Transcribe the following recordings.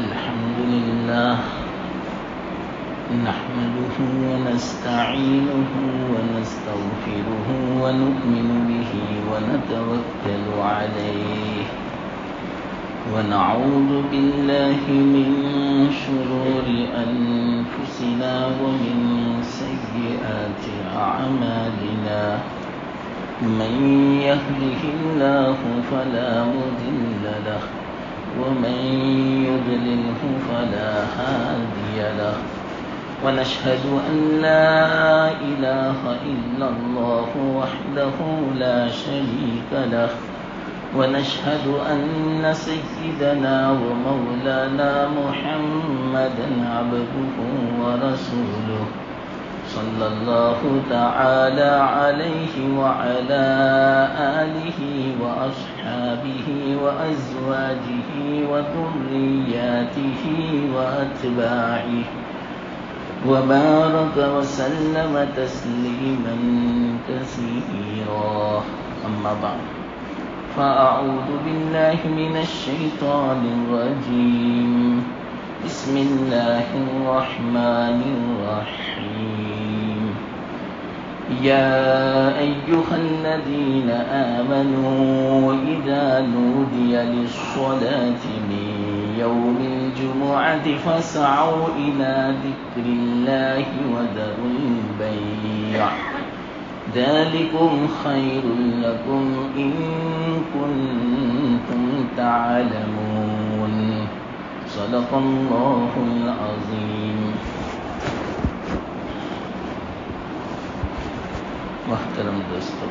الحمد لله نحمده ونستعينه ونستغفره ونؤمن به ونتوكل عليه ونعوذ بالله من شرور أنفسنا ومن سيئات أعمالنا من يهده الله فلا مضل له ومن يضلله فلا هادي له ونشهد أن لا إله إلا الله وحده لا شريك له ونشهد أن سيدنا ومولانا محمدا عبده ورسوله صلى الله تعالى عليه وعلى آله وأصحابه وأزواجه وذرياته وأتباعه وبارك وسلم تسليما كثيرا أما بعد فأعوذ بالله من الشيطان الرجيم بسم الله الرحمن الرحيم يا أيها الذين آمنوا إذا نودي للصلاة من يوم الجمعة فاسعوا إلى ذكر الله وذروا البيع ذلكم خير لكم إن كنتم تعلمون صدق اللہ العظیم. محترم دوستو،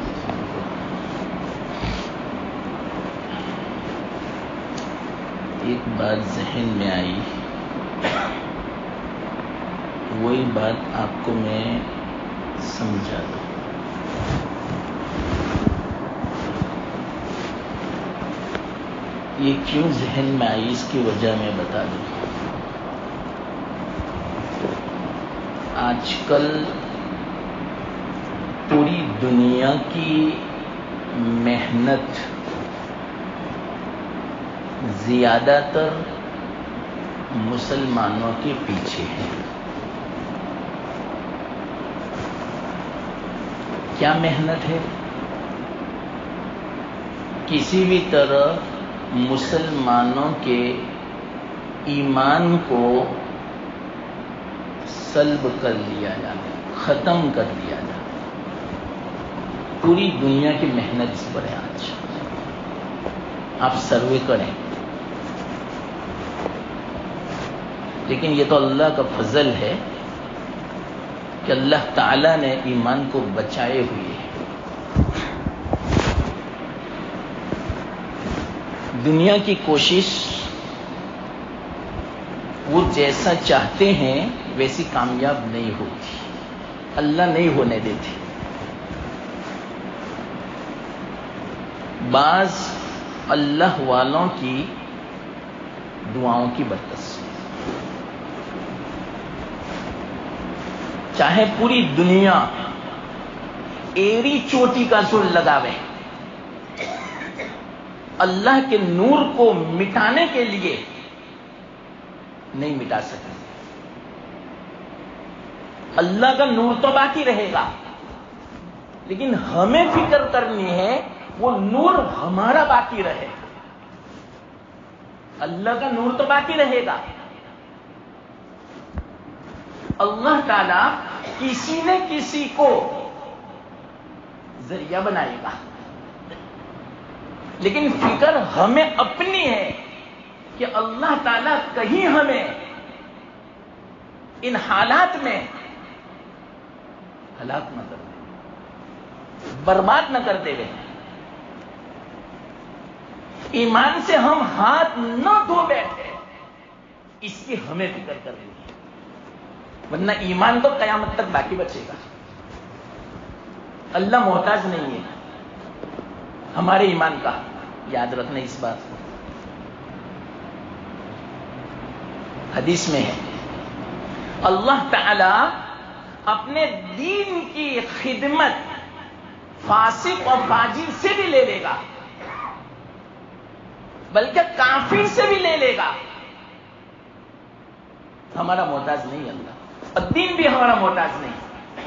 ایک بات ذہن میں آئی، وہی بات آپ کو میں سمجھا دوں. یہ کیوں ذہن میں آئی اس کی وجہ میں بتا دوں. آج کل پوری دنیا کی محنت زیادہ تر مسلمانوں کے پیچھے ہے. کیا محنت ہے؟ کسی بھی طرح مسلمانوں کے ایمان کو سلب کر لیا جاتا، ختم کر دیا جاتا. پوری دنیا کی محنت اس پر ہے. آج آپ سروے کریں، لیکن یہ تو اللہ کا فضل ہے کہ اللہ تعالیٰ نے ایمان کو بچائے ہوئے ہیں. دنیا کی کوشش وہ جیسا چاہتے ہیں ویسی کامیاب نہیں ہوتی، اللہ نہیں ہونے دیتی. بعض اللہ والوں کی دعاؤں کی برکت سے چاہے پوری دنیا ایری چوٹی کا زور لگاوے، اللہ کے نور کو مٹانے کے لیے نہیں مٹا سکتے. اللہ کا نور تو باقی رہے گا، لیکن ہمیں فکر کرنی ہے وہ نور ہمارا باقی رہے. اللہ کا نور تو باقی رہے گا. اللہ تعالی کسی نے کسی کو ذریعہ بنائے گا، لیکن فکر ہمیں اپنی ہے کہ اللہ تعالیٰ کہیں ہمیں ان حالات میں ہلاک نہ کر دے، برباد نہ کر دے. ایمان سے ہم ہاتھ نہ دھو بیٹھے، اس کی ہمیں فکر کرنی ہے، ورنہ ایمان تو قیامت تک باقی بچے گا. اللہ محتاج نہیں ہے ہمارے ایمان کا. یاد رکھنا اس بات کو. حدیث میں ہے اللہ تعالی اپنے دین کی خدمت فاسق اور فاجر سے بھی لے لے گا، بلکہ کافر سے بھی لے لے گا. ہمارا محتاج نہیں اللہ، اور دین بھی ہمارا محتاج نہیں.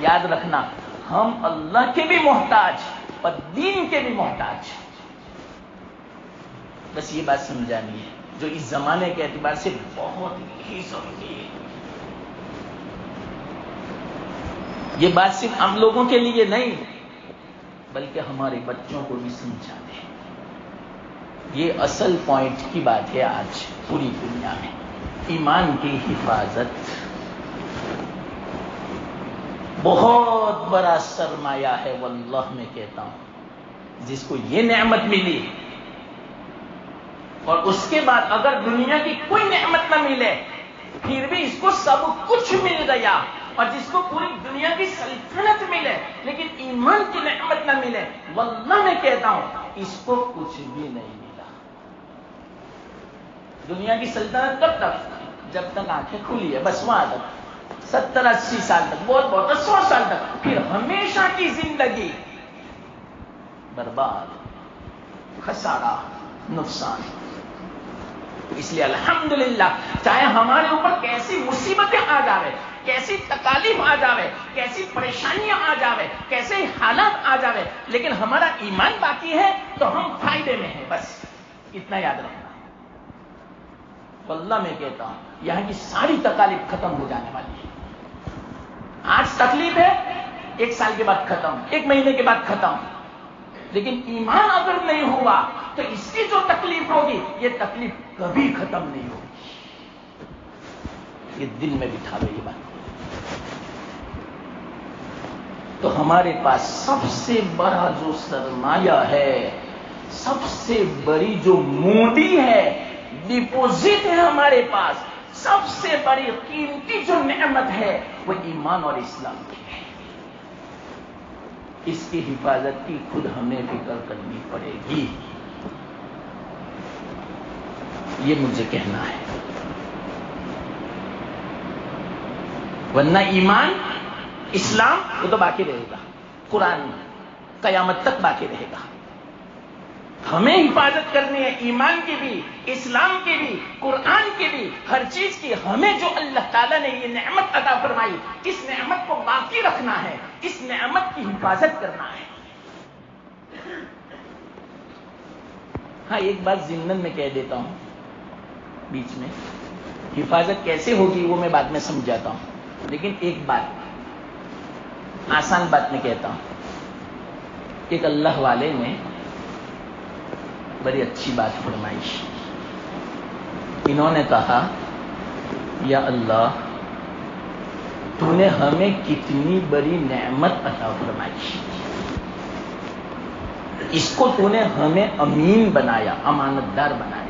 یاد رکھنا، ہم اللہ کے بھی محتاج اور دین کے بھی محتاج. بس یہ بات سمجھانی ہے جو اس زمانے کے اعتبار سے بہت ہی ضروری ہے. یہ بات صرف ہم لوگوں کے لیے نہیں بلکہ ہمارے بچوں کو بھی سمجھانے. یہ اصل پوائنٹ کی بات ہے آج پوری دنیا میں. ایمان کی حفاظت بہت بڑا سرمایہ ہے، واللہ میں کہتا ہوں. جس کو یہ نعمت ملی اور اس کے بعد اگر دنیا کی کوئی نعمت نہ ملے پھر بھی اس کو سب کچھ مل گیا، اور جس کو پوری دنیا کی سلطنت ملے لیکن ایمان کی نعمت نہ ملے، واللہ میں کہتا ہوں اس کو کچھ بھی نہیں ملا. دنیا کی سلطنت کب تک؟ جب تک آنکھیں کھلی ہے، بس وہاں تک 70-80 سال تک، بہت بہت 100 سال تک. پھر ہمیشہ کی زندگی برباد، خسارہ، نقصان. اس لیے الحمدللہ چاہے ہمارے اوپر کیسی مصیبتیں آ جاوے، کیسی تکالیف آ جاوے، کیسی پریشانیاں آ جاوے، کیسے حالات آ جاوے، لیکن ہمارا ایمان باقی ہے تو ہم فائدے میں ہیں. بس اتنا یاد رکھنا. واللہ میں کہتا ہوں یہاں کی ساری تکالیف ختم ہو جانے والی ہے. آج تکلیف ہے، 1 سال کے بعد ختم، 1 مہینے کے بعد ختم. لیکن ایمان اگر نہیں ہوا تو اس کی جو تکلیف ہوگی یہ تکلیف کبھی ختم نہیں ہوگی. یہ دل میں بٹھا لو یہ بات. تو ہمارے پاس سب سے بڑا جو سرمایہ ہے، سب سے بڑی جو موڈی ہے، ڈپوزٹ ہے ہمارے پاس، سب سے بڑی قیمتی جو نعمت ہے وہ ایمان اور اسلام کی ہے. اس کی حفاظت کی خود ہمیں فکر کرنی پڑے گی. یہ مجھے کہنا ہے. ورنہ ایمان، اسلام وہ تو باقی رہے گا، قرآن قیامت تک باقی رہے گا. ہمیں حفاظت کرنی ہے ایمان کی بھی، اسلام کی بھی، قرآن کی بھی، ہر چیز کی. ہمیں جو اللہ تعالیٰ نے یہ نعمت عطا فرمائی اس نعمت کو باقی رکھنا ہے، اس نعمت کی حفاظت کرنا ہے. ہاں ایک بات ضمن میں کہہ دیتا ہوں بیچ میں، حفاظت کیسے ہوگی وہ میں بعد میں سمجھاتا ہوں. لیکن ایک بات آسان بات میں کہتا ہوں. ایک اللہ والے نے بڑی اچھی بات فرمائی. انہوں نے کہا یا اللہ تو نے ہمیں کتنی بڑی نعمت عطا فرمائی، اس کو تو نے ہمیں امین بنایا، امانت دار بنایا.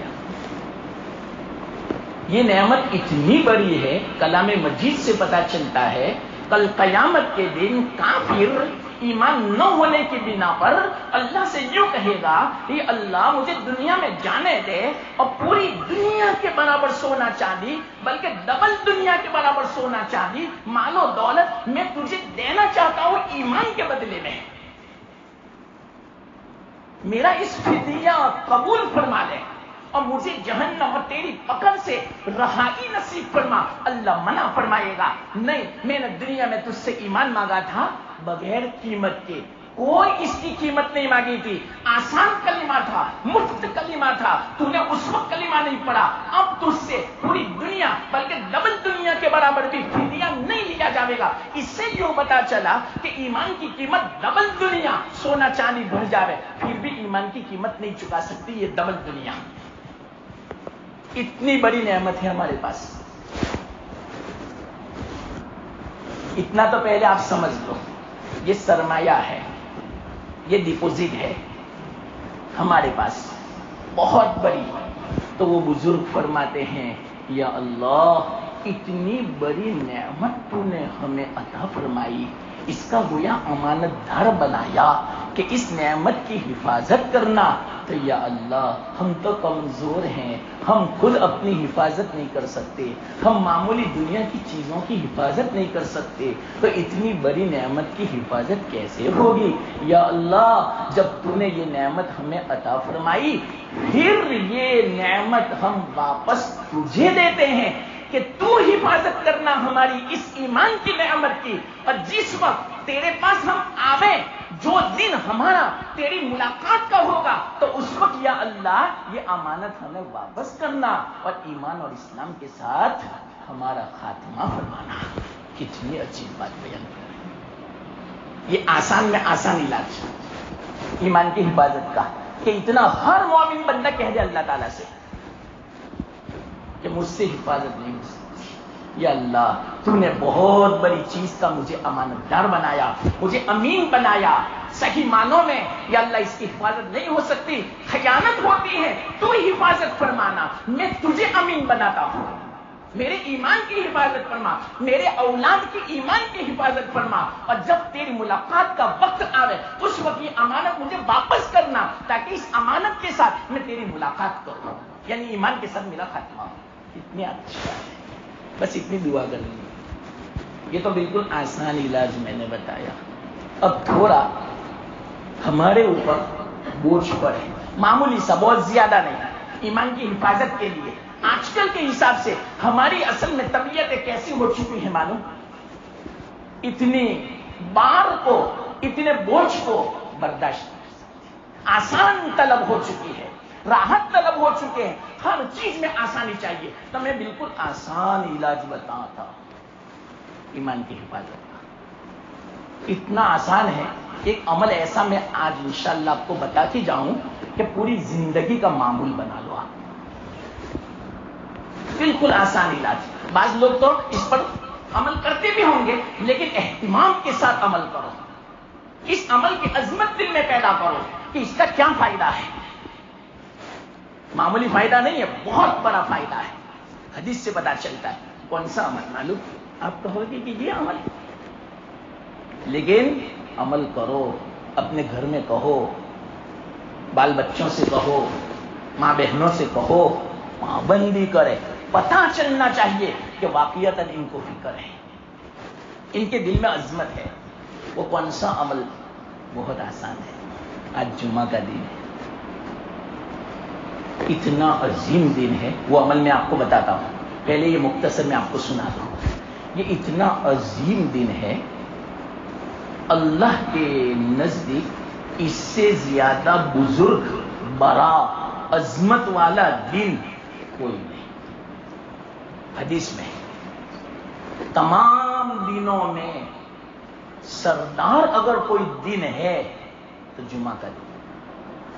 یہ نعمت اتنی بڑی ہے، کلام مجید سے پتہ چلتا ہے کل قیامت کے دن کافر ایمان نہ ہونے کی بنا پر اللہ سے یوں کہے گا کہ اللہ مجھے دنیا میں جانے دے اور پوری دنیا کے برابر سونا چاندی، بلکہ ڈبل دنیا کے برابر سونا چاندی، مال و دولت میں تجھے دینا چاہتا ہوں ایمان کے بدلے میں. میرا اس فدیہ قبول فرما لے اور مجھے جہنم اور تیری پکڑ سے رہائی نصیب فرما. اللہ منع فرمائے گا نہیں، میں نے دنیا میں تجھ سے ایمان مانگا تھا بغیر قیمت کے، کوئی اس کی قیمت نہیں مانگی تھی، آسان کلمہ تھا، مفت کلمہ تھا، تو نے اس وقت کلمہ نہیں پڑھا. اب تجھ سے پوری دنیا بلکہ ڈبل دنیا کے برابر بھی فدیہ نہیں لیا جائے گا. اس سے یوں پتا چلا کہ ایمان کی قیمت ڈبل دنیا، سونا چاندی بھر جاوے پھر بھی ایمان کی قیمت نہیں چکا سکتی یہ ڈبل دنیا. اتنی بڑی نعمت ہے ہمارے پاس. اتنا تو پہلے آپ سمجھ لو، یہ سرمایہ ہے، یہ ڈپوزٹ ہے ہمارے پاس بہت بڑی. تو وہ بزرگ فرماتے ہیں یا اللہ اتنی بڑی نعمت تو نے ہمیں عطا فرمائی، اس کا گویا امانت دار بنایا کہ اس نعمت کی حفاظت کرنا. تو یا اللہ ہم تو کمزور ہیں، ہم خود اپنی حفاظت نہیں کر سکتے، ہم معمولی دنیا کی چیزوں کی حفاظت نہیں کر سکتے، تو اتنی بڑی نعمت کی حفاظت کیسے ہوگی؟ یا اللہ جب تو نے یہ نعمت ہمیں عطا فرمائی پھر یہ نعمت ہم واپس تجھے دیتے ہیں. کہ تو حفاظت کرنا ہماری اس ایمان کی نعمت کی، اور جس وقت تیرے پاس ہم آویں، جو دن ہمارا تیری ملاقات کا ہوگا، تو اس وقت یا اللہ یہ امانت ہمیں واپس کرنا اور ایمان اور اسلام کے ساتھ ہمارا خاتمہ فرمانا۔ کتنی اچھی بات بیان کر رہے ہیں۔ یہ آسان میں آسان علاج ایمان کی حفاظت کا، کہ اتنا ہر مومن بندہ کہہ دے اللہ تعالیٰ سے کہ مجھ سے حفاظت نہیں ہو سکتی، یا اللہ تو نے بہت بڑی چیز کا مجھے امانت دار بنایا، مجھے امین بنایا، صحیح معنوں میں یا اللہ اس کی حفاظت نہیں ہو سکتی، خیانت ہوتی ہے، تو ہی حفاظت فرمانا، میں تجھے امین بناتا ہوں، میرے ایمان کی حفاظت فرما، میرے اولاد کی ایمان کی حفاظت فرما، اور جب تیری ملاقات کا وقت آوے اس وقت یہ امانت مجھے واپس کرنا، تاکہ اس امانت کے ساتھ میں تیری ملاقات کروں، یعنی ایمان کے ساتھ میرا خاتمہ ہو۔ اتنی اچھی بات ہے، بس اتنی دعا کرنی ہے۔ یہ تو بالکل آسان علاج میں نے بتایا۔ اب تھوڑا ہمارے اوپر بوجھ پڑے، معمولی سا، بہت زیادہ نہیں، ایمان کی حفاظت کے لیے آج کل کے حساب سے ہماری اصل میں طبیعتیں کیسی ہو چکی ہیں معلوم؟ اتنی بار کو، اتنے بوجھ کو برداشت، آسان طلب ہو چکی ہے، راحت طلب ہو چکے ہیں، ہر چیز میں آسانی چاہیے۔ تو میں بالکل آسان علاج بتاتا ہوں ایمان کی حفاظت کا، اتنا آسان ہے۔ ایک عمل ایسا میں آج انشاءاللہ آپ کو بتا کے جاؤں کہ پوری زندگی کا معمول بنا لو آپ۔ بالکل آسان علاج، بعض لوگ تو اس پر عمل کرتے بھی ہوں گے، لیکن اہتمام کے ساتھ عمل کرو، اس عمل کی عظمت دل میں پیدا کرو کہ اس کا کیا فائدہ ہے۔ معمولی فائدہ نہیں ہے، بہت بڑا فائدہ ہے، حدیث سے پتا چلتا ہے۔ کون سا عمل معلوم؟ آپ کہو گے کہ یہ عمل، لیکن عمل کرو، اپنے گھر میں کہو، بال بچوں سے کہو، ماں بہنوں سے کہو، پابندی کرے، پتہ چلنا چاہیے کہ واقعتاً ان کو فکر ہے، ان کے دل میں عظمت ہے۔ وہ کون سا عمل؟ بہت آسان ہے۔ آج جمعہ کا دن ہے، اتنا عظیم دن ہے، وہ عمل میں آپ کو بتاتا ہوں، پہلے یہ مختصر میں آپ کو سناتا ہوں۔ یہ اتنا عظیم دن ہے، اللہ کے نزدیک اس سے زیادہ بزرگ، بڑا، عظمت والا دن کوئی نہیں۔ حدیث میں تمام دنوں میں سردار اگر کوئی دن ہے تو جمعہ کا دن۔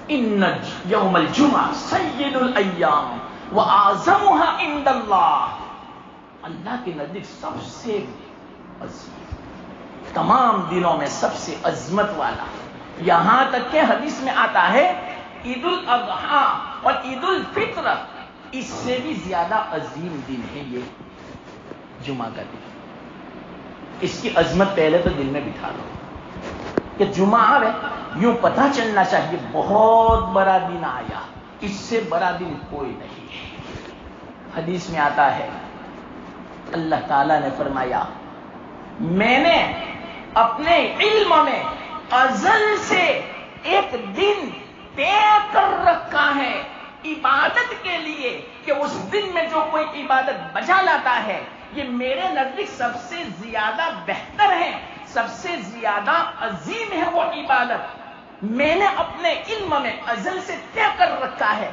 ان یوم الجمعہ سید الایام واعظمها عند اللہ کے نزدیک سب سے عظیم، تمام دنوں میں سب سے عظمت والا، یہاں تک کہ حدیث میں آتا ہے عید الاضحیٰ اور عید الفطر اس سے بھی زیادہ عظیم دن ہے یہ جمعہ کا دن۔ اس کی عظمت پہلے تو دل میں بٹھا لو کہ جمعہ آوے یوں پتہ چلنا چاہیے بہت بڑا دن آیا، اس سے بڑا دن کوئی نہیں ہے۔ حدیث میں آتا ہے اللہ تعالیٰ نے فرمایا میں نے اپنے علم میں ازل سے ایک دن طے کر رکھا ہے عبادت کے لیے، کہ اس دن میں جو کوئی عبادت بجا لاتا ہے یہ میرے نزدیک سب سے زیادہ بہتر ہے، سب سے زیادہ عظیم ہے وہ عبادت۔ میں نے اپنے علم میں ازل سے طے کر رکھا ہے۔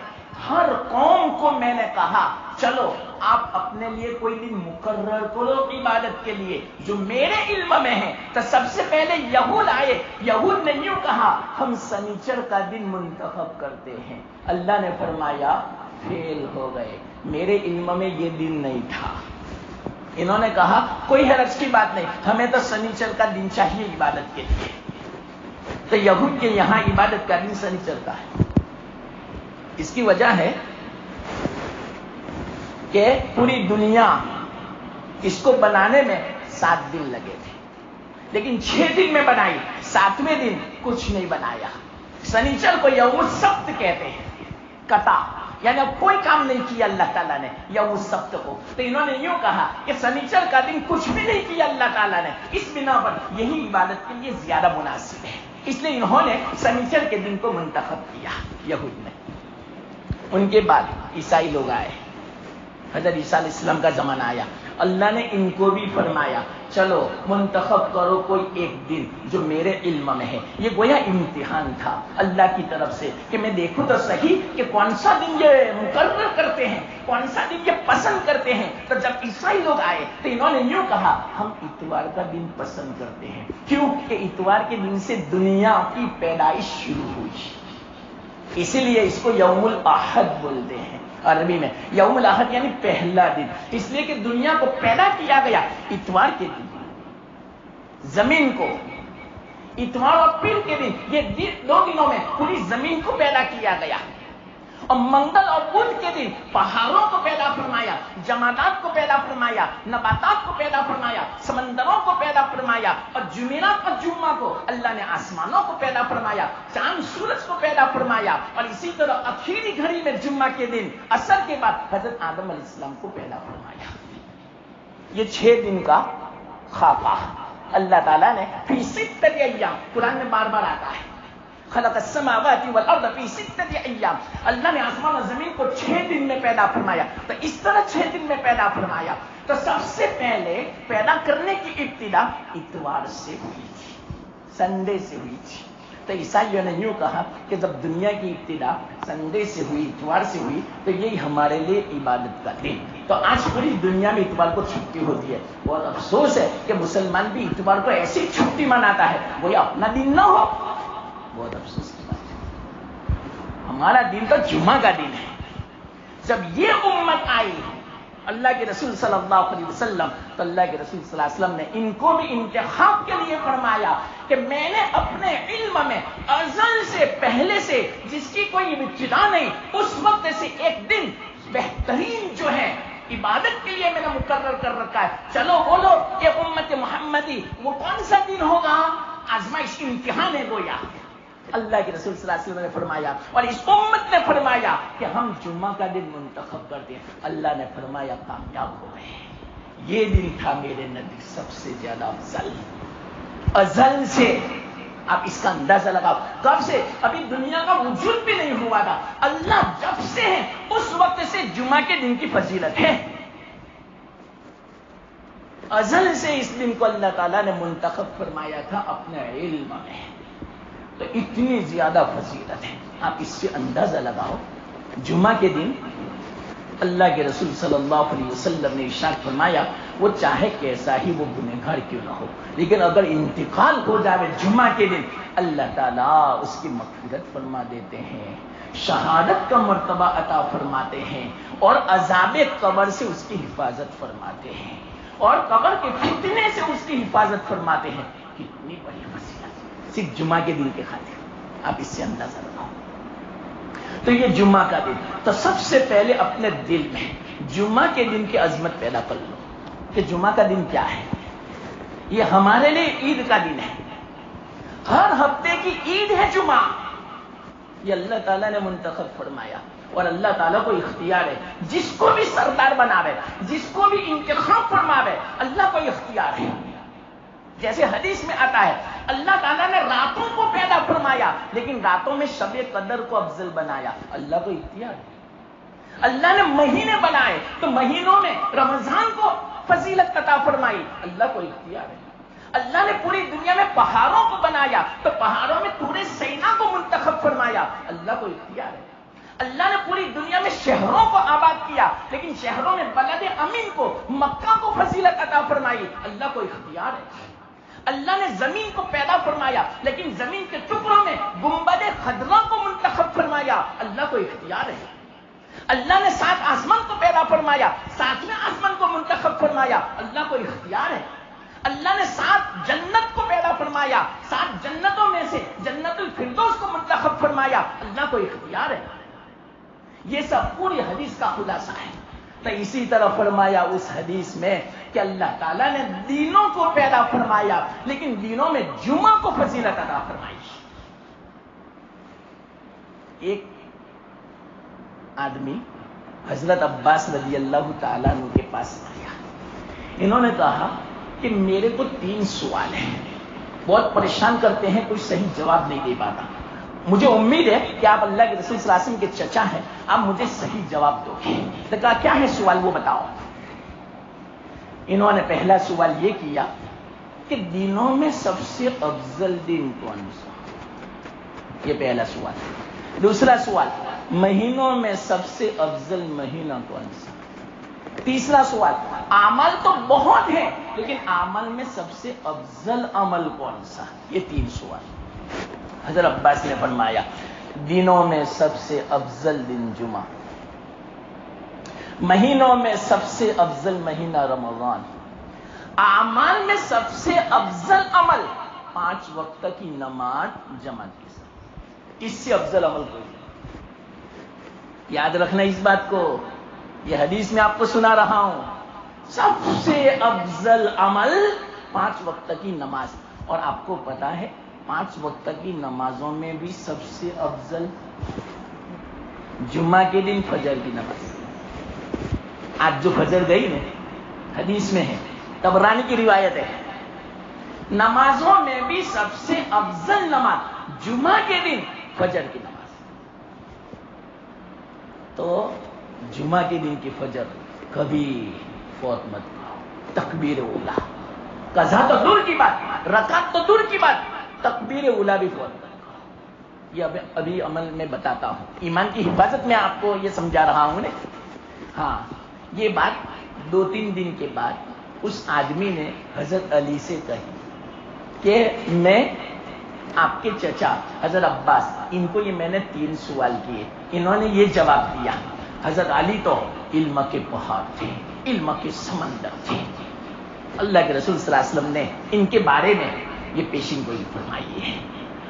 ہر قوم کو میں نے کہا چلو آپ اپنے لیے کوئی دن مقرر کرو عبادت کے لیے جو میرے علم میں ہے۔ تو سب سے پہلے یہود آئے، یہود نے یوں کہا ہم سنیچر کا دن منتخب کرتے ہیں۔ اللہ نے فرمایا فیل ہو گئے، میرے علم میں یہ دن نہیں تھا۔ انہوں نے کہا کوئی حرج کی بات نہیں، ہمیں تو سنیچر کا دن چاہیے عبادت کے لیے۔ تو یہود کے یہاں عبادت کا دن سنیچر کا ہے۔ اس کی وجہ ہے کہ پوری دنیا اس کو بنانے میں 7 دن لگے تھے، لیکن 6 دن میں بنائی، 7ویں دن کچھ نہیں بنایا۔ سنیچر کو یوم السبت کہتے ہیں، قطع، یعنی اب کوئی کام نہیں کیا اللہ تعالیٰ نے یوم السبت کو۔ تو انہوں نے یوں کہا کہ سنیچر کا دن کچھ بھی نہیں کیا اللہ تعالیٰ نے، اس بنا پر یہی عبادت کے لیے زیادہ مناسب ہے، اس لیے انہوں نے سنیچر کے دن کو منتخب کیا یہود نے۔ ان کے بعد عیسائی لوگ آئے، حضرت عیسیٰ علیہ السلام کا زمانہ آیا، اللہ نے ان کو بھی فرمایا چلو منتخب کرو کوئی ایک دن جو میرے علم میں ہے. یہ گویا امتحان تھا اللہ کی طرف سے کہ میں دیکھوں تو صحیح کہ کون سا دن یہ مقرر کرتے ہیں، کون سا دن یہ پسند کرتے ہیں. تو جب عیسائی لوگ آئے تو انہوں نے یوں کہا ہم اتوار کا دن پسند کرتے ہیں. کیوں کہ اتوار کے دن سے دنیا کی پیدائش شروع ہوئی، اسی لیے اس کو یوم الاحد بولتے ہیں عربی میں. یوم الاحد یعنی پہلا دن، اس لیے کہ دنیا کو پیدا کیا گیا اتوار کے دن. زمین کو اتوار اور پیر کے دن، یہ دو دنوں میں پوری زمین کو پیدا کیا گیا. اور منگل اور بدھ کے دن پہاڑوں کو پیدا فرمایا، جمادات کو پیدا فرمایا، نباتات کو پیدا فرمایا، سمندروں کو پیدا فرمایا. اور جمعرات اور جمعہ کو اللہ نے آسمانوں کو پیدا فرمایا، چاند سورج کو پیدا فرمایا. اور اسی طرح آخری گھڑی میں جمعہ کے دن عصر کے بعد حضرت آدم علیہ السلام کو پیدا فرمایا. یہ 6 دن کا خاکہ اللہ تعالیٰ نے فی 6 ایام، قرآن میں بار بار آتا ہے خلق السماوات والارض فی 6 ایام. اللہ نے آسمان اور زمین کو 6 دن میں پیدا فرمایا. تو اس طرح 6 دن میں پیدا فرمایا. تو سب سے پہلے پیدا کرنے کی ابتدا اتوار سے ہوئی تھی، سنڈے سے ہوئی تھی. تو عیسائیوں نے یوں کہا کہ جب دنیا کی ابتدا سنڈے سے ہوئی، اتوار سے ہوئی، تو یہی ہمارے لیے عبادت کا دن. تو آج پوری دنیا میں اتوار کو چھٹی ہوتی ہے. بہت افسوس ہے کہ مسلمان بھی اتوار کو ایسی چھٹی مناتا ہے وہ اپنا دن نہ ہو. بہت افسوس کی بات ہے. ہمارا دن تو جمعہ کا دن ہے. جب یہ امت آئی اللہ کے رسول صلی اللہ علیہ وسلم، تو اللہ کے رسول صلی اللہ علیہ وسلم نے ان کو بھی انتخاب کے لیے فرمایا کہ میں نے اپنے علم میں ازل سے پہلے سے جس کی کوئی ابتدا نہیں، اس وقت سے ایک دن بہترین جو ہے عبادت کے لیے میں نے مقرر کر رکھا ہے. چلو بولو کہ امت محمدی وہ کون سا دن ہوگا؟ آزمائش امتحان ہے گویا. اللہ کے رسول صلی اللہ علیہ وسلم نے فرمایا اور اس امت نے فرمایا کہ ہم جمعہ کا دن منتخب کرتے ہیں. اللہ نے فرمایا کامیاب ہو گئے. یہ دن تھا میرے نبی سب سے زیادہ افضل ازل سے. آپ اس کا اندازہ لگاؤ کب سے؟ ابھی دنیا کا وجود بھی نہیں ہوا تھا. اللہ جب سے ہے اس وقت سے جمعہ کے دن کی فضیلت ہے. ازل سے اس دن کو اللہ تعالیٰ نے منتخب فرمایا تھا اپنے علم میں. تو اتنی زیادہ فضیلت ہے. آپ اس سے اندازہ لگاؤ. جمعہ کے دن اللہ کے رسول صلی اللہ علیہ وسلم نے ارشاد فرمایا وہ چاہے کیسا ہی وہ گنہگار کیوں نہ ہو، لیکن اگر انتقال ہو جائے جمعہ کے دن اللہ تعالیٰ اس کی مغفرت فرما دیتے ہیں، شہادت کا مرتبہ عطا فرماتے ہیں اور عذاب قبر سے اس کی حفاظت فرماتے ہیں اور قبر کے فتنے سے اس کی حفاظت فرماتے ہیں. کتنی بڑی فضیلت صرف جمعہ کے دن کے خاطر. آپ اس سے اندازہ لگاؤ. تو یہ جمعہ کا دن. تو سب سے پہلے اپنے دل میں جمعہ کے دن کی عظمت پیدا کر لو کہ جمعہ کا دن کیا ہے. یہ ہمارے لیے عید کا دن ہے. ہر ہفتے کی عید ہے جمعہ. یہ اللہ تعالیٰ نے منتخب فرمایا اور اللہ تعالیٰ کو اختیار ہے. جس کو بھی سردار بناوے، جس کو بھی انتخاب فرماوے، اللہ کو اختیار ہے. جیسے حدیث میں آتا ہے اللہ تعالیٰ نے راتوں کو پیدا فرمایا لیکن راتوں میں شب قدر کو افضل بنایا. اللہ کو اختیار ہے. اللہ نے مہینے بنائے تو مہینوں میں رمضان کو فضیلت عطا فرمائی. اللہ کو اختیار ہے. اللہ نے پوری دنیا میں پہاڑوں کو بنایا تو پہاڑوں میں طور سینا کو منتخب فرمایا. اللہ کو اختیار ہے. اللہ نے پوری دنیا میں شہروں کو آباد کیا لیکن شہروں میں بلد امین کو مکہ کو فضیلت عطا فرمائی. اللہ کو اختیار ہے. اللہ نے زمین کو پیدا فرمایا لیکن زمین کے ٹکڑوں میں گنبد خضرا کو منتخب فرمایا. اللہ کو اختیار ہے. اللہ نے 7 آسمان کو پیدا فرمایا، 7ویں آسمان کو منتخب فرمایا. اللہ کو اختیار ہے. اللہ نے 7 جنت کو پیدا فرمایا، 7 جنتوں میں سے جنت الفردوس کو منتخب فرمایا. اللہ کو اختیار ہے. یہ سب پوری حدیث کا خلاصہ ہے. تو اسی طرح فرمایا اس حدیث میں کہ اللہ تعالیٰ نے دینوں کو پیدا فرمایا لیکن دینوں میں جمعہ کو فضیلت عطا فرمائی. ایک آدمی حضرت عباس رضی اللہ تعالیٰ عنہ کے پاس آیا. انہوں نے کہا کہ میرے کو 3 سوال ہیں، بہت پریشان کرتے ہیں، کوئی صحیح جواب نہیں دے پاتا. مجھے امید ہے کہ آپ اللہ کے رسول صلی اللہ علیہ وسلم کے چچا ہیں، آپ مجھے صحیح جواب دو گے۔ تو کہا کیا ہے سوال وہ بتاؤ۔ انہوں نے پہلا سوال یہ کیا کہ دینوں میں سب سے افضل دن کون سا؟ یہ پہلا سوال۔ دوسرا سوال، مہینوں میں سب سے افضل مہینہ کون سا؟ تیسرا سوال، عمل تو بہت ہے لیکن عمل میں سب سے افضل عمل کون سا؟ یہ تین سوال۔ حضرت عباس نے فرمایا دنوں میں سب سے افضل دن جمعہ، مہینوں میں سب سے افضل مہینہ رمضان، اعمال میں سب سے افضل عمل 5 وقت کی نماز جماعت کے ساتھ۔ اس سے افضل عمل کوئی نہیں۔ یاد رکھنا اس بات کو، یہ حدیث میں آپ کو سنا رہا ہوں، سب سے افضل عمل 5 وقت کی نماز۔ اور آپ کو پتا ہے 5 وقت کی نمازوں میں بھی سب سے افضل جمعہ کے دن فجر کی نماز۔ آج جو فجر گئی نا، حدیث میں ہے، طبرانی کی روایت ہے، نمازوں میں بھی سب سے افضل نماز جمعہ کے دن فجر کی نماز۔ تو جمعہ کے دن کی فجر کبھی فوت مت کرو۔ تکبیر اولا، قضا تو دور کی بات، رکعت تو دور کی بات، تکبیر اولا بھی فوت مت کرو۔ یہ ابھی عمل میں بتاتا ہوں، ایمان کی حفاظت میں آپ کو یہ سمجھا رہا ہوں نے۔ ہاں، یہ بات 2-3 دن کے بعد اس آدمی نے حضرت علی سے کہی کہ میں آپ کے چچا حضرت عباس، ان کو یہ میں نے 3 سوال کیے، انہوں نے یہ جواب دیا۔ حضرت علی تو علم کے پہاڑ تھے، علم کے سمندر تھے۔ اللہ کے رسول صلی اللہ علیہ وسلم نے ان کے بارے میں یہ پیشین گوئی فرمائی ہے۔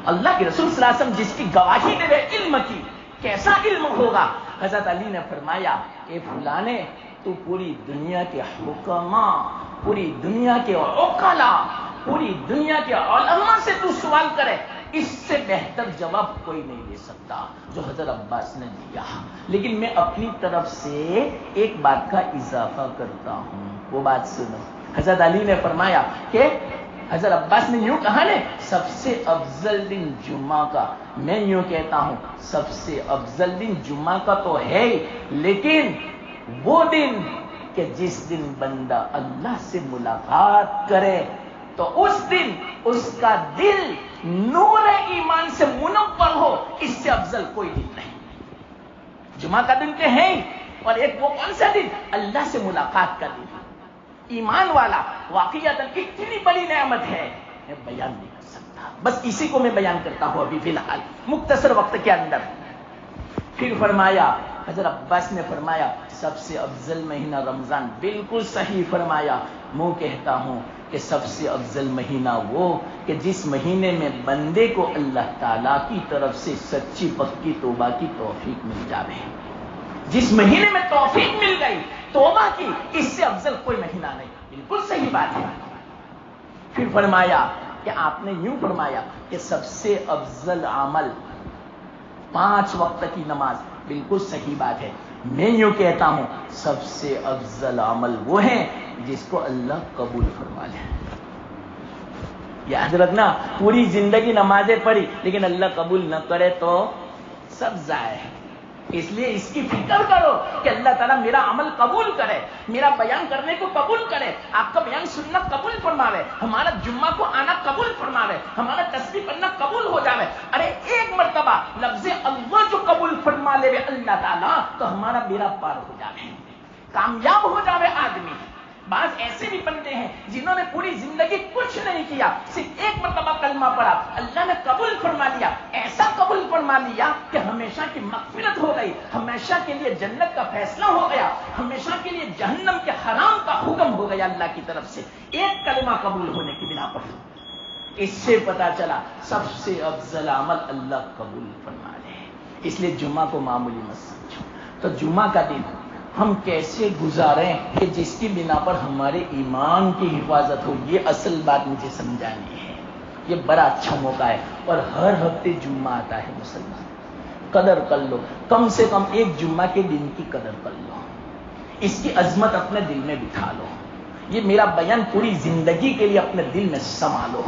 اللہ کے رسول صلی اللہ علیہ وسلم جس کی گواہی دے رہے علم کی، کیسا علم ہوگا؟ حضرت علی نے فرمایا اے فلانے، تو پوری دنیا کے حکما، پوری دنیا کے عقلاء، پوری دنیا کے علماء سے تو سوال کرے، اس سے بہتر جواب کوئی نہیں دے سکتا جو حضرت عباس نے دیا۔ لیکن میں اپنی طرف سے ایک بات کا اضافہ کرتا ہوں، وہ بات سنو۔ حضرت علی نے فرمایا کہ حضرت عباس نے یوں کہا نا سب سے افضل دن جمعہ کا، میں یوں کہتا ہوں سب سے افضل دن جمعہ کا تو ہے، لیکن وہ دن کہ جس دن بندہ اللہ سے ملاقات کرے تو اس دن اس کا دل نور ایمان سے منور ہو، اس سے افضل کوئی دن نہیں۔ جمعہ کا دن کہ ہے، اور ایک وہ کون سا دن؟ اللہ سے ملاقات کا دن۔ ایمان والا واقعیت اتنی بڑی نعمت ہے، میں بیان نہیں کر سکتا، بس اسی کو میں بیان کرتا ہوں ابھی فی الحال مختصر وقت کے اندر۔ پھر فرمایا حضرت عباس نے فرمایا سب سے افضل مہینہ رمضان، بالکل صحیح فرمایا۔ میں کہتا ہوں کہ سب سے افضل مہینہ وہ کہ جس مہینے میں بندے کو اللہ تعالیٰ کی طرف سے سچی پکی توبہ کی توفیق مل جاوے۔ جس مہینے میں توفیق مل گئی توبہ کی، اس سے افضل کوئی مہینہ نہیں۔ بالکل صحیح بات ہے۔ پھر فرمایا کہ آپ نے یوں فرمایا کہ سب سے افضل عمل 5 وقت کی نماز، بالکل صحیح بات ہے۔ میں یوں کہتا ہوں سب سے افضل عمل وہ ہے جس کو اللہ قبول فرما لے۔ یاد رکھنا، پوری زندگی نمازیں پڑھی لیکن اللہ قبول نہ کرے تو سب ضائع ہے۔ اس لیے اس کی فکر کرو کہ اللہ تعالیٰ میرا عمل قبول کرے، میرا بیان کرنے کو قبول کرے، آپ کا بیان سننا قبول فرماوے، ہمارا جمعہ کو آنا قبول فرماوے، ہمارا تسبیح پڑھنا قبول ہو جاوے۔ ارے ایک مرتبہ لفظ اللہ جو قبول فرما لے اللہ تعالیٰ تو ہمارا بیڑا پار ہو جاوے، کامیاب ہو جاوے آدمی۔ بعض ایسے بھی بندے ہیں جنہوں نے پوری زندگی کچھ نہیں کیا، صرف ایک مرتبہ کلمہ پڑھا، اللہ نے قبول فرما لیا، ایسا قبول فرما لیا کہ ہمیشہ کی مغفرت ہو گئی، ہمیشہ کے لیے جنت کا فیصلہ ہو گیا، ہمیشہ کے لیے جہنم کے حرام کا حکم ہو گیا اللہ کی طرف سے، ایک کلمہ قبول ہونے کی بنا پر۔ اس سے پتا چلا سب سے افضل عمل اللہ قبول فرما لے۔ اس لیے جمعہ کو معمولی مت سمجھو۔ تو جمعہ کا دن ہم کیسے گزاریں کہ جس کی بنا پر ہمارے ایمان کی حفاظت ہو، یہ اصل بات مجھے سمجھانی ہے۔ یہ بڑا اچھا موقع ہے، اور ہر ہفتے جمعہ آتا ہے مسلمان، قدر کر لو، کم سے کم ایک جمعہ کے دن کی قدر کر لو، اس کی عظمت اپنے دل میں بٹھا لو۔ یہ میرا بیان پوری زندگی کے لیے اپنے دل میں سما لو،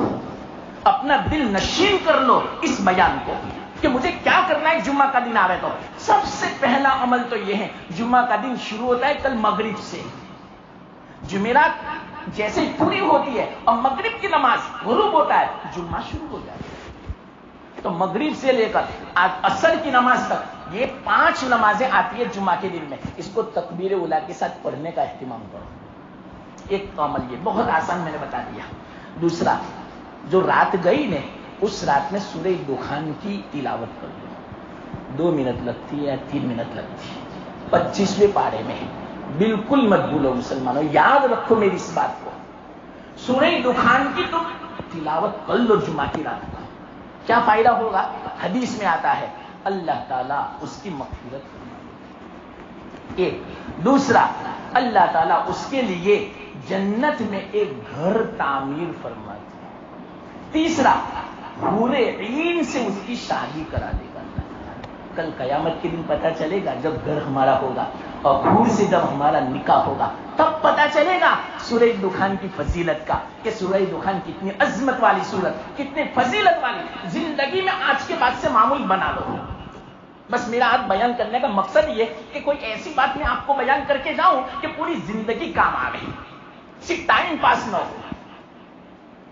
اپنا دل نشین کر لو اس بیان کو۔ کہ مجھے کیا کرنا ہے جمعہ کا دن آوے تو سب سے پہلا عمل تو یہ ہے، جمعہ کا دن شروع ہوتا ہے کل مغرب سے، جمعرات جیسے پوری ہوتی ہے اور مغرب کی نماز غروب ہوتا ہے، جمعہ شروع ہو جاتا ہے۔ تو مغرب سے لے کر عصر کی نماز تک یہ 5 نمازیں آتی ہے جمعہ کے دن میں، اس کو تکبیر اولیٰ کے ساتھ پڑھنے کا اہتمام کرو۔ ایک تو عمل یہ بہت آسان میں نے بتا دیا۔ دوسرا، جو رات گئی نے اس رات میں سورہ دخان کی تلاوت کر لو، 2 منٹ لگتی ہے یا 3 منٹ لگتی ہے، 25ویں پارے میں، بالکل مت بھولو مسلمانوں، یاد رکھو میری اس بات کو، سورہ دخان کی تم تلاوت کر لو جمعہ کی رات کو۔ کیا فائدہ ہوگا؟ حدیث میں آتا ہے اللہ تعالیٰ اس کی مغفرت فرمائے، ایک۔ دوسرا، اللہ تعالیٰ اس کے لیے جنت میں ایک گھر تعمیر فرماتے ہیں۔ تیسرا، حور عین سے اس کی شادی کرا دے گا اللہ تعالیٰ۔ کل قیامت کے دن پتہ چلے گا جب گھر ہمارا ہوگا اور حور سے جب ہمارا نکاح ہوگا، تب پتہ چلے گا سورہ دخان کی فضیلت کا، کہ سورہ دخان کتنی عظمت والی سورت، کتنی فضیلت والی۔ زندگی میں آج کے بعد سے معمول بنا لو۔ بس میرا آج بیان کرنے کا مقصد یہ کہ کوئی ایسی بات میں آپ کو بیان کر کے جاؤں کہ پوری زندگی کام آ گئی، صرف ٹائم پاس نہ ہو۔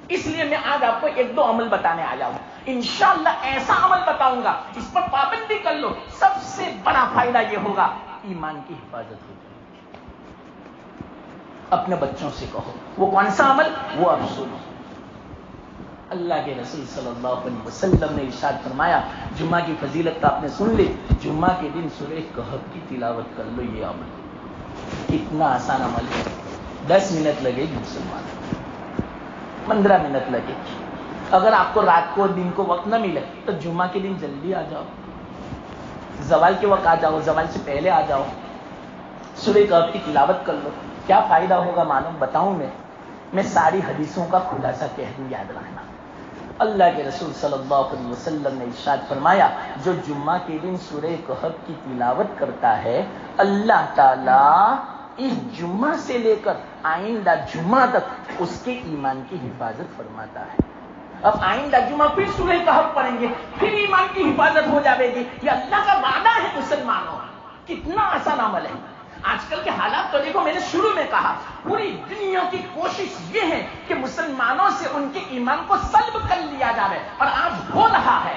اس لیے میں آج آپ کو 1-2 عمل بتانے آیا ہوں۔ انشاءاللہ ایسا عمل بتاؤں گا، اس پر پابندی کر لو، سب سے بڑا فائدہ یہ ہوگا ایمان کی حفاظت ہو جائے گی۔ اپنے بچوں سے کہو، وہ کون سا عمل؟ وہ اب سنو۔ اللہ کے رسول صلی اللہ علیہ وسلم نے ارشاد فرمایا، جمعہ کی فضیلت تو آپ نے سن لی، جمعہ کے دن سورہ کہف کی تلاوت کر لو۔ یہ عمل کتنا آسان عمل ہے، 10 منٹ لگے گی مسلمان، 15 منٹ لگے گی۔ اگر آپ کو رات کو دن کو وقت نہ ملے تو جمعہ کے دن جلدی آ جاؤ، زوال کے وقت آ جاؤ، زوال سے پہلے آ جاؤ، سورہ کہف کی تلاوت کر لو۔ کیا فائدہ ہوگا معلوم بتاؤں میں ساری حدیثوں کا خلاصہ کہہ دوں، یاد رکھنا۔ اللہ کے رسول صلی اللہ علیہ وسلم نے ارشاد فرمایا، جو جمعہ کے دن سورہ کہف کی تلاوت کرتا ہے، اللہ تعالیٰ اس جمعہ سے لے کر آئندہ جمعہ تک اس کے ایمان کی حفاظت فرماتا ہے۔ اب آئندہ جمعہ پھر سورہ کہف پڑھیں گے، پھر ایمان کی حفاظت ہو جائے گی۔ یہ اللہ کا وعدہ ہے مسلمانوں، کتنا آسان عمل ہے۔ آج کل کے حالات تو دیکھو، میں نے شروع میں کہا پوری دنیا کی کوشش یہ ہے کہ مسلمانوں سے ان کے ایمان کو سلب کر لیا جائے، اور آج ہو رہا ہے۔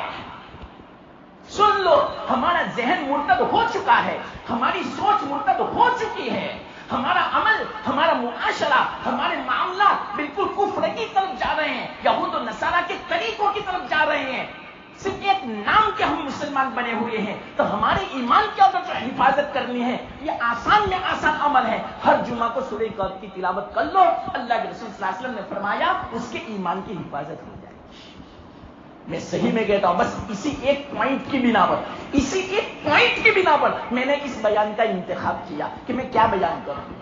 سن لو، ہمارا ذہن مرتد ہو چکا ہے، ہماری سوچ مرتد ہو چکی ہے، ہمارا عمل، ہمارا معاشرہ، ہمارے معاملات بالکل کفر کی طرف جا رہے ہیں، یہود و نصارہ کے طریقوں کی طرف جا رہے ہیں۔ صرف ایک نام کے ہم مسلمان بنے ہوئے ہیں، تو ہمارے ایمان کی اگر جو حفاظت کرنی ہے، یہ آسان میں آسان عمل ہے۔ ہر جمعہ کو سورہ کہف کی تلاوت کر لو، اللہ کے رسول صلی اللہ علیہ وسلم نے فرمایا اس کے ایمان کی حفاظت ہو جائے گی۔ میں صحیح میں کہتا ہوں، بس اسی ایک پوائنٹ کی بنا پر میں نے اس بیان کا انتخاب کیا کہ میں کیا بیان کروں۔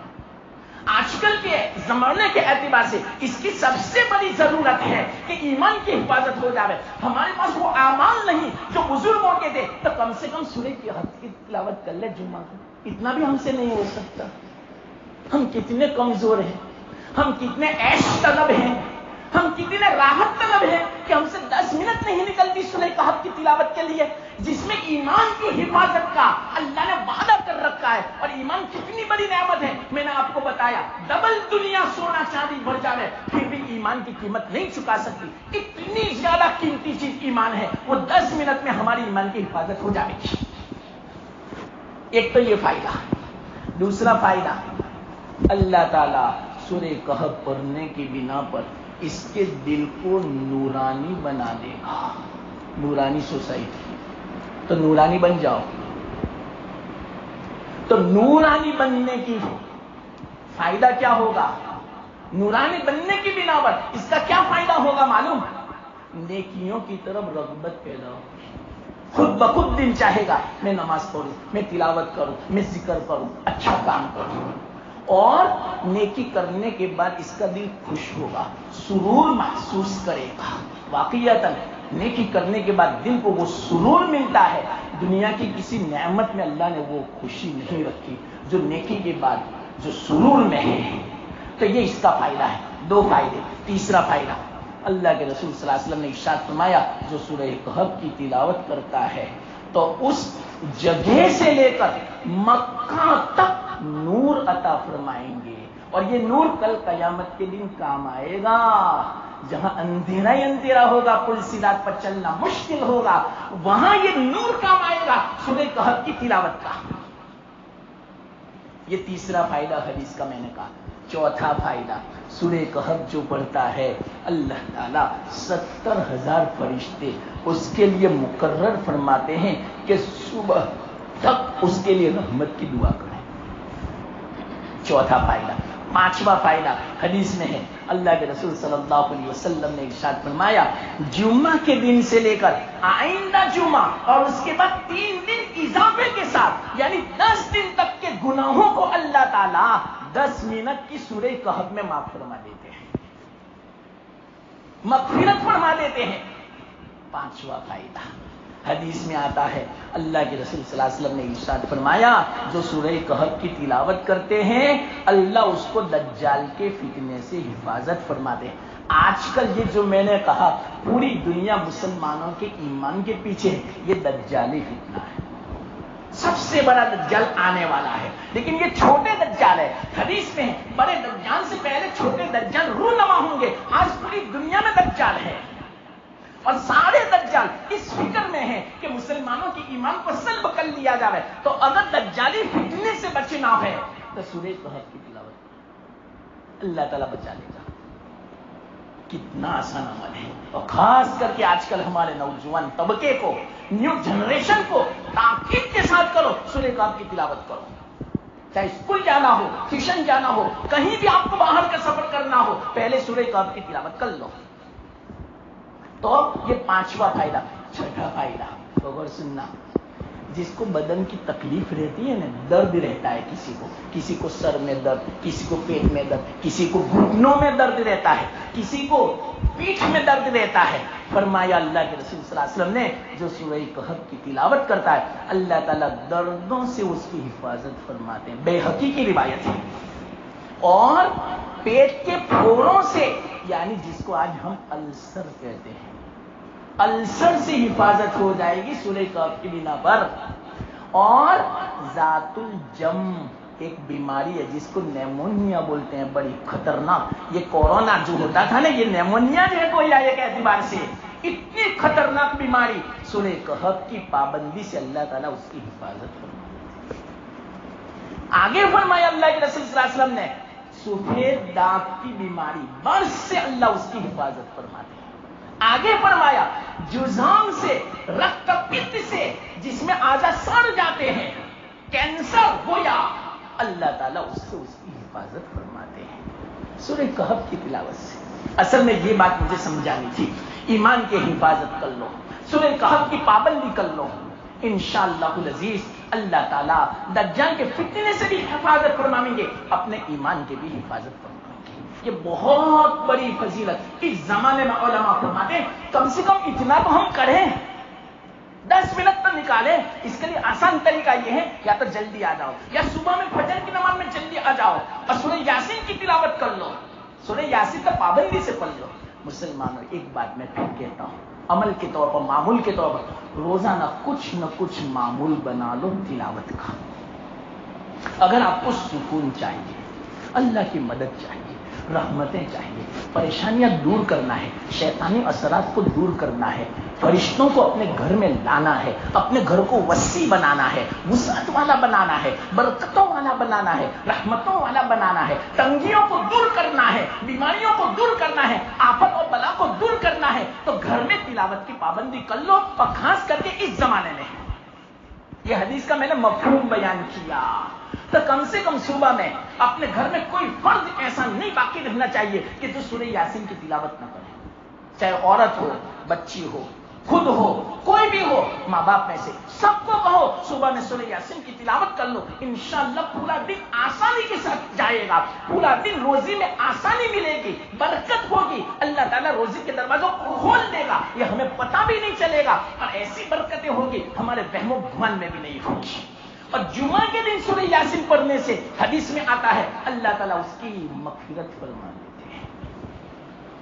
آج کل کے زمانے کے اعتبار سے اس کی سب سے بڑی ضرورت ہے کہ ایمان کی حفاظت ہو جائے۔ ہمارے پاس وہ اعمال نہیں جو بزرگوں کے تھے، تو کم سے کم سورہ کہف کی تلاوت کر لے جمعہ کو، اتنا بھی ہم سے نہیں ہو سکتا۔ ہم کتنے کمزور ہیں، ہم کتنے عیش طلب ہیں، ہم کتنے راحت طلب ہیں کہ ہم سے 10 منٹ نہیں نکلتی سورہ کہف کی تلاوت کے لیے، جس میں ایمان کی حفاظت کا اللہ نے وعدہ کر رکھا ہے۔ اور ایمان کتنی بڑی نعمت ہے، میں نے آپ کو بتایا، ڈبل دنیا سونا چاندی بڑھ جائے پھر بھی ایمان کی قیمت نہیں چکا سکتی۔ اتنی زیادہ قیمتی چیز ایمان ہے، وہ 10 منٹ میں ہماری ایمان کی حفاظت ہو جائے گی۔ ایک تو یہ فائدہ۔ دوسرا فائدہ، اللہ تعالیٰ سورہ کہف پڑھنے کی بنا پر اس کے دل کو نورانی بنا دے گا، نورانی سوسائٹی۔ تو نورانی بن جاؤ۔ تو نورانی بننے کی فائدہ کیا ہوگا؟ نورانی بننے کی بنا پر اس کا کیا فائدہ ہوگا معلوم؟ نیکیوں کی طرف رغبت پیدا ہوگی، خود بخود دل چاہے گا میں نماز پڑھوں، میں تلاوت کروں، میں ذکر کروں، اچھا کام کروں۔ اور نیکی کرنے کے بعد اس کا دل خوش ہوگا، سرور محسوس کرے گا۔ واقعیتاً نیکی کرنے کے بعد دل کو وہ سرور ملتا ہے، دنیا کی کسی نعمت میں اللہ نے وہ خوشی نہیں رکھی جو نیکی کے بعد جو سرور میں ہے۔ تو یہ اس کا فائدہ ہے، 2 فائدے۔ تیسرا فائدہ، اللہ کے رسول صلی اللہ علیہ وسلم نے ارشاد فرمایا جو سورہ کہف کی تلاوت کرتا ہے تو اس جگہ سے لے کر مکہ تک نور عطا فرمائیں گے، اور یہ نور کل قیامت کے دن کام آئے گا۔ جہاں اندھیرا ہی اندھیرا ہوگا، پل صراط پر چلنا مشکل ہوگا، وہاں یہ نور کام آئے گا سورہ کہف کی تلاوت کا۔ یہ تیسرا فائدہ حدیث کا میں نے کہا۔ چوتھا فائدہ، سورہ کہف جو پڑھتا ہے اللہ تعالیٰ 70,000 فرشتے اس کے لیے مقرر فرماتے ہیں کہ صبح تک اس کے لیے رحمت کی دعا کریں۔ چوتھا فائدہ۔ پانچواں فائدہ حدیث میں ہے، اللہ کے رسول صلی اللہ علیہ وسلم نے ارشاد فرمایا جمعہ کے دن سے لے کر آئندہ جمعہ اور اس کے بعد 3 دن اضافے کے ساتھ، یعنی 10 دن تک کے گناہوں کو اللہ تعالیٰ 10 منٹ کی سورہ کہف میں معاف فرما دیتے ہیں، مغفرت فرما دیتے ہیں۔ پانچواں فائدہ حدیث میں آتا ہے، اللہ کے رسول صلی اللہ علیہ وسلم نے ارشاد فرمایا جو سورہ کہف کی تلاوت کرتے ہیں اللہ اس کو دجال کے فتنے سے حفاظت فرماتے ہیں۔ آج کل یہ جو میں نے کہا پوری دنیا مسلمانوں کے ایمان کے پیچھے ہے، یہ دجالی فتنہ ہے، سب سے بڑا دجال آنے والا ہے، لیکن یہ چھوٹے دجال ہے۔ حدیث میں ہے بڑے دجال سے پہلے چھوٹے دجال رونما ہوں گے۔ آج پوری دنیا میں دجال ہے، اور سارے دجال اس فکر میں ہیں کہ مسلمانوں کی ایمان کو سلب کر لیا جائے، تو اگر دجالی فتنے سے بچنا ہے تو سورہ کہف کی تلاوت، اللہ تعالیٰ بچا لے گا۔ کتنا آسان عمل ہے، اور خاص کر کے آج کل ہمارے نوجوان طبقے کو، نیو جنریشن کو تاکید کے ساتھ کرو، سورہ کہف کی تلاوت کرو۔ چاہے اسکول جانا ہو، ٹیوشن جانا ہو، کہیں بھی آپ کو باہر کا سفر کرنا ہو، پہلے سورہ کہف کی تلاوت کر لو۔ تو یہ پانچواں فائدہ۔ چھٹا فائدہ غور سننا، جس کو بدن کی تکلیف رہتی ہے نا، درد رہتا ہے کسی کو سر میں درد، کسی کو پیٹ میں درد، کسی کو گھٹنوں میں درد رہتا ہے، کسی کو پیٹھ میں درد رہتا ہے، فرمایا اللہ کے رسول صلی اللہ علیہ وسلم نے جو سورہ کہف کی تلاوت کرتا ہے اللہ تعالیٰ دردوں سے اس کی حفاظت فرماتے ہیں، بیہقی کی روایت ہے۔ اور پیٹ کے پھوڑوں سے، یعنی جس کو آج ہم السر کہتے ہیں، السر سے حفاظت ہو جائے گی سورہ کہف کی بنا پر۔ اور ذات الجم ایک بیماری ہے جس کو نیمونیا بولتے ہیں، بڑی خطرناک۔ یہ کورونا جو ہوتا تھا نا، یہ نیمونیا جو ہے کوئی ایک اعتبار سے اتنی خطرناک بیماری، سورہ کہف کی پابندی سے اللہ تعالیٰ اس کی حفاظت فرماتے ہیں۔ آگے فرمایا اللہ کے رسول صلی اللہ علیہ وسلم نے سفید داغ کی بیماری، برس سے اللہ اس کی حفاظت فرماتے ہیں۔ آگے فرمایا جذام سے، رکت پت سے، جس میں اعضاء سڑ جاتے ہیں، کینسر ہو یا، اللہ تعالیٰ اس سے اس کی حفاظت فرماتے ہیں سورہ کہف کی تلاوت سے۔ اصل میں یہ بات مجھے سمجھانی تھی، ایمان کی حفاظت کر لو، سورہ کہف کی پابندی کر لو، انشاءاللہ العزیز اللہ تعالیٰ دجال کے فتنے سے بھی حفاظت فرمائیں گے، اپنے ایمان کی بھی حفاظت فرمائیں گے۔ یہ بہت بڑی فضیلت اس زمانے میں علماء فرماتے ہیں کم سے کم اتنا تو ہم کریں، 10 منٹ تو نکالیں۔ اس کے لیے آسان طریقہ یہ ہے یا تو جلدی آ جاؤ، یا صبح میں فجر کی نماز میں جلدی آ جاؤ اور سورہ یاسین کی تلاوت کر لو، سورہ یاسین کا پابندی سے پڑھ لو۔ مسلمانوں ایک بات میں پھر کہتا ہوں، عمل کے طور پر، معمول کے طور پر روزانہ کچھ نہ کچھ معمول بنا لو تلاوت کا۔ اگر آپ کو سکون چاہیے، اللہ کی مدد چاہیے، رحمتیں چاہیے، پریشانیاں دور کرنا ہے، شیطانی اثرات کو دور کرنا ہے، فرشتوں کو اپنے گھر میں لانا ہے، اپنے گھر کو وسیع بنانا ہے، وسعت والا بنانا ہے، برکتوں والا بنانا ہے، رحمتوں والا بنانا ہے، تنگیوں کو دور کرنا ہے، بیماریوں کو دور کرنا ہے، آفت اور بلا کو دور کرنا ہے، تو گھر میں تلاوت کی پابندی کر لو۔ اور خاص کر کے اس زمانے میں یہ حدیث کا میں نے مفہوم بیان کیا، تو کم سے کم صبح میں اپنے گھر میں کوئی فرد ایسا نہیں باقی رہنا چاہیے کہ جو سورہ یاسین کی تلاوت نہ کرے، چاہے عورت ہو، بچی ہو، خود ہو، کوئی بھی ہو، ماں باپ میں سے سب کو کہو صبح میں سورہ یاسین کی تلاوت کر لو، انشاءاللہ پورا دن آسانی کے ساتھ جائے گا، پورا دن روزی میں آسانی ملے گی، برکت ہوگی، اللہ تعالیٰ روزی کے دروازوں کو کھول دے گا، یہ ہمیں پتہ بھی نہیں چلے گا، اور ایسی برکتیں ہوگی ہمارے وہم و گمان میں بھی نہیں ہوگی۔ اور جمعہ کے دن سورہ یاسین پڑھنے سے حدیث میں آتا ہے اللہ تعالیٰ اس کی مغفرت فرما دیتے ہیں۔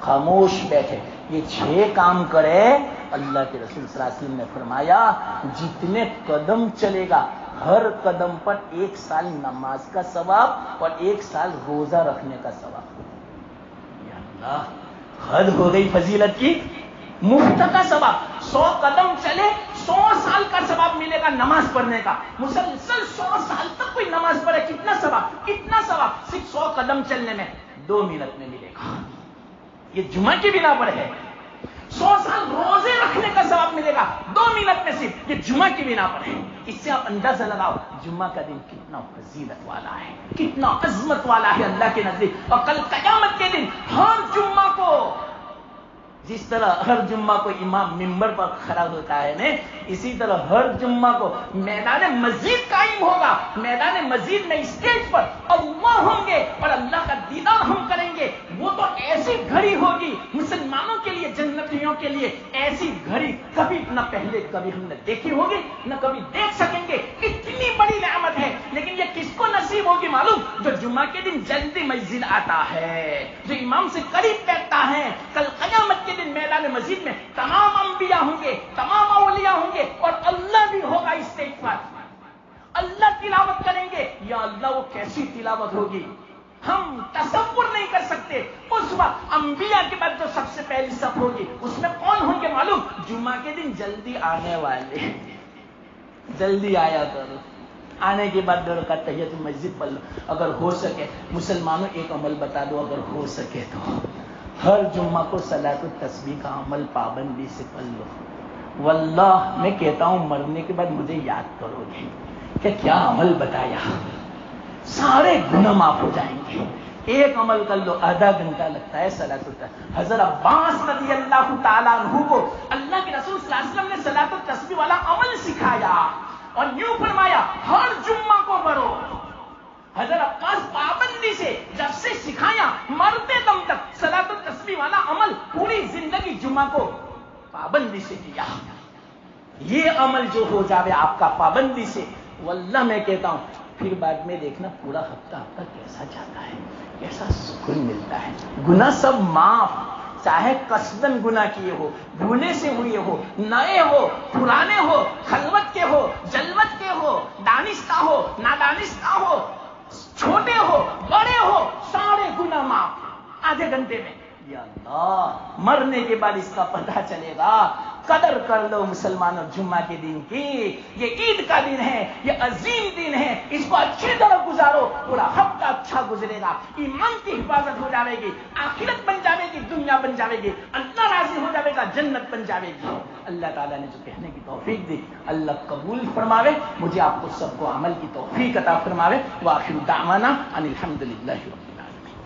خاموش بیٹھے. یہ 6 کام کرے. اللہ کے رسول صلی اللہ علیہ وسلم نے فرمایا جتنے قدم چلے گا ہر قدم پر 1 سال نماز کا ثواب اور 1 سال روزہ رکھنے کا ثواب. یا اللہ حد ہو گئی فضیلت کی. مفت کا ثواب. 100 قدم چلے 100 سال کا ثواب ملے گا نماز پڑھنے کا. مسلسل 100 سال تک کوئی نماز پڑھے کتنا ثواب. اتنا ثواب صرف 100 قدم چلنے میں 2 منٹ میں ملے گا. یہ جمعہ کی بنا پر ہے. 100 سال روزے رکھنے کا ثواب ملے گا 2 منٹ میں صرف. یہ جمعہ کی بنا پر ہے. اس سے آپ اندازہ لگاؤ جمعہ کا دن کتنا فضیلت والا ہے, کتنا عظمت والا ہے اللہ کے نزدیک. اور کل قیامت کے دن ہر جمعہ کو جس طرح ہر جمعہ کو امام منبر پر کھڑا ہوتا ہے نا, اسی طرح ہر جمعہ کو میدان مسجد قائم ہوگا. میدان مسجد میں اسٹیج پر اللہ ہوں گے اور اللہ کا دیدار ہم کریں گے. وہ تو ایسی گھڑی ہوگی مسلمانوں کے لیے, جنتیوں کے لیے ایسی گھڑی کبھی نہ پہلے کبھی ہم نے دیکھی ہوگی نہ کبھی دیکھ سکیں گے. اتنی بڑی نعمت ہے. لیکن یہ کس کو نصیب ہوگی معلوم؟ جو جمعہ کے دن جلدی مسجد آتا ہے, جو امام سے قریب بیٹھتا ہے. کل قیامت کے دن میدان مسجد میں تمام انبیاء ہوں گے, تمام اولیاء ہوں گے اور اللہ بھی ہوگا اسٹیج پر. اللہ تلاوت کریں گے. یا اللہ وہ کیسی تلاوت ہوگی ہم تصور نہیں کر سکتے. اس وقت انبیاء کے بعد جو سب سے پہلی صف ہوگی اس میں کون ہوں گے معلوم؟ جمعہ کے دن جلدی آنے والے. جلدی آیا کرو. آنے کے بعد 2 رکعت تحیت مسجد پڑھ لو. اگر ہو سکے مسلمانوں ایک عمل بتا دو, اگر ہو سکے تو ہر جمعہ کو صلاۃ التسبیح کا عمل پابندی سے پڑھ لو. واللہ میں کہتا ہوں مرنے کے بعد مجھے یاد کرو گے کہ کیا عمل بتایا. سارے گناہ معاف ہو جائیں گے. ایک عمل کر لو, آدھا گھنٹہ لگتا ہے صلاۃ التسبیح. حضرت عباس رضی اللہ تعالیٰ عنہ کو اللہ کے رسول صلی اللہ علیہ وسلم نے صلاۃ التسبیح والا عمل سکھایا اور یوں فرمایا ہر جمعہ کو پڑھو. حضرت عباس پابندی سے جب سے سکھایا مرتے دم تک صلاۃ التسبیح والا عمل پوری زندگی جمعہ کو پابندی سے کیا. یہ عمل جو ہو جاوے آپ کا پابندی سے, واللہ میں کہتا ہوں پھر بعد میں دیکھنا پورا ہفتہ کیسا جاتا ہے, کیسا سکون ملتا ہے. گناہ سب معاف, چاہے قصدن گناہ کیے ہو, بھولے سے ہوئے ہو, نئے ہو, پرانے ہو, خلوت کے ہو, جلوت کے ہو, دانستہ ہو, نادانستہ ہو, چھوٹے ہو, بڑے ہو, سارے گناہ معاف آدھے گھنٹے میں. یا اللہ مرنے کے بعد اس کا پتہ چلے گا. قدر کر لو مسلمانوں جمعہ کے دن کی. یہ عید کا دن ہے, یہ عظیم دن ہے, اس کو اچھی طرح گزارو. پورا ہفتہ اچھا گزرے گا, ایمان کی حفاظت ہو جائے گی, آخرت بن جائے گی, دنیا بن جائے گی, اللہ راضی ہو جائے گا, جنت بن جائے گی. اللہ تعالیٰ نے جو کہنے کی توفیق دی اللہ قبول فرماوے. مجھے آپ کو سب کو عمل کی توفیق عطا فرماوے. وآخر دعوانا ان الحمدللہ رب العالمین.